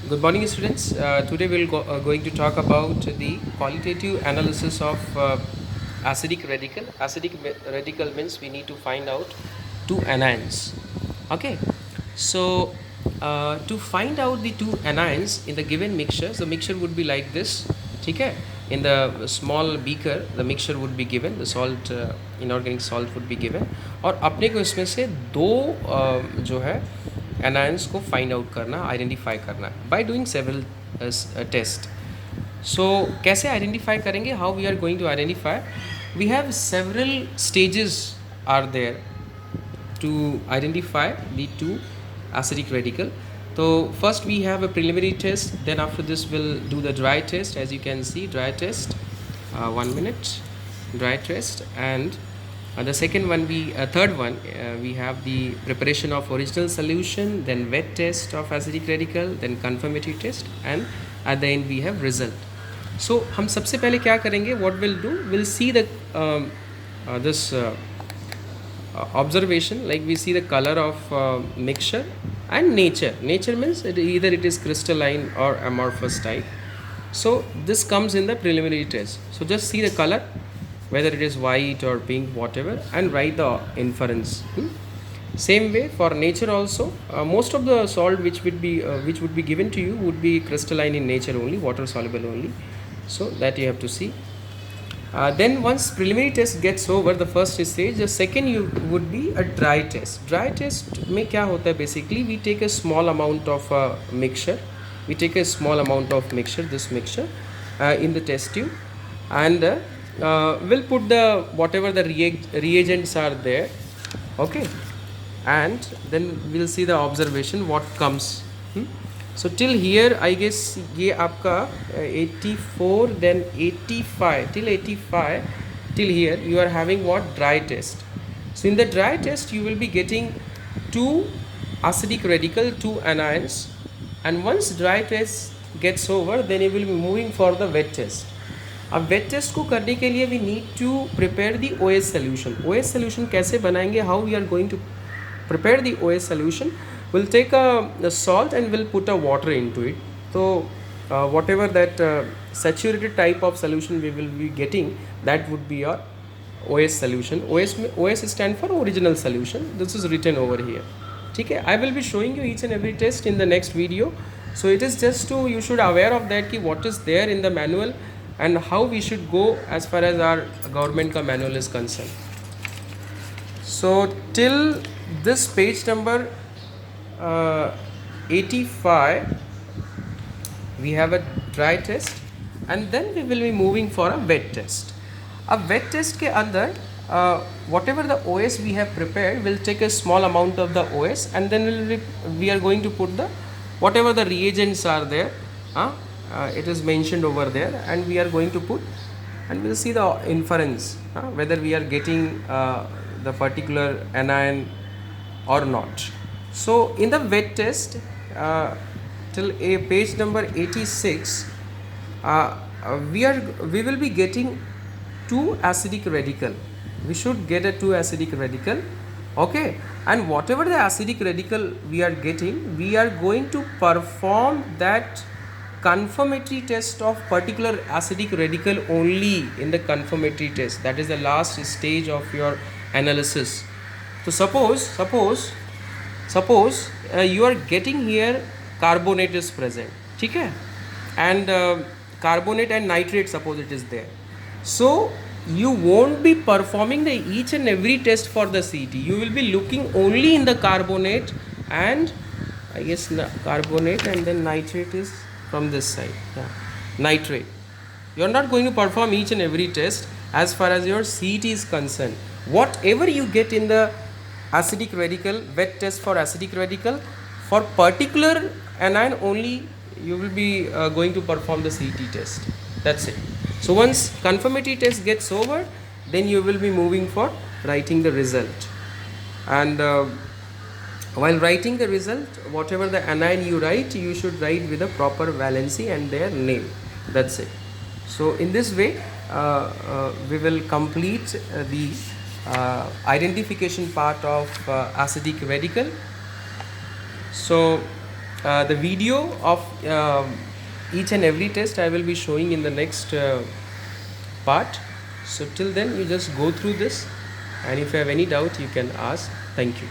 Good morning, students. Today going to talk about the qualitative analysis of acidic radical. Radical means we need to find out two anions. Okay, so to find out the two anions in the given mixture, the mixture would be like this. Okay, in the small beaker, the mixture would be given. The salt, inorganic salt would be given. और अपने को इसमें से दो जो है anions को find out करना, आइडेंटिफाई करना है by doing several test. So कैसे आइडेंटिफाई करेंगे? How we are going to identify? We have several stages are there to identify the two acidic radical. So first we have a preliminary test, then after this we'll do the dry test. As you can see, dry test, 1 minute dry test, and the second one, third one, we have the preparation of original solution, then wet test of acidic radical, then confirmatory test, and at the end we have result. So हम सबसे पहले क्या करेंगे? What we'll do? We'll see the this observation, like we see the color of mixture and nature means either it is crystalline or amorphous type. So this comes in the preliminary test. So just see the color, whether it is white or pink, whatever, and write the inference. Same way for nature also, most of the salt which would be given to you would be crystalline in nature only, water soluble only. So that you have to see. Then once preliminary test gets over, the first stage, the second you would be a dry test. Dry test में क्या होता है? Basically we take a small amount of mixture. We take a small amount of mixture, this mixture, in the test tube, and we'll put the whatever the reagents are there. Okay, and then we'll see the observation what comes. So till here I guess ये आपका 84, then 85, till 85, till here you are having what? Dry test. So in the dry test you will be getting two acidic radical, two anions, and once dry test gets over, then you will be moving for the wet test. अब wet test को करने के लिए we need to prepare the OS solution. OS solution कैसे बनाएंगे? How we are going to prepare the OS solution? We'll take a salt and we'll put a water into it. So whatever that saturated type of solution we will be getting, that would be our OS solution. OS stand for original solution. This is written over here. Okay, I will be showing you each and every test in the next video. So it is just to, you should aware of that ki what is there in the manual and how we should go as far as our government ka manual is concerned. So till this page number 85 we have a dry test, and then we will be moving for a wet test. A wet test के अंदर whatever the OS we have prepared, we'll take a small amount of the OS, and then we are going to put the whatever the reagents are there, it is mentioned over there, and we are going to put, and we'll see the inference, whether we are getting the particular anion or not. So in the wet test, till a page number 86, we will be getting two acidic radical. We should get a two acidic radical. Okay, and whatever the acidic radical we are getting, we are going to perform that confirmatory test of particular acidic radical only in the confirmatory test. That is the last stage of your analysis. So suppose you are getting here carbonate is present, ठीक है, and carbonate and nitrate suppose it is there. So you won't be performing the each and every test for the CT. You will be looking only in the carbonate and I guess carbonate, and then nitrate is from this side, nitrate. You are not going to perform each and every test as far as your CT is concerned. Whatever you get in the acidic radical, wet test for acidic radical, for particular anion only you will be going to perform the CT test. That's it. So once confirmatory test gets over, then you will be moving for writing the result, and while writing the result, whatever the anion you write, you should write with a proper valency and their name. That's it. So in this way we will complete the identification part of acidic radical. So The video of each and every test I will be showing in the next part. So till then you just go through this, and if you have any doubt you can ask. Thank you.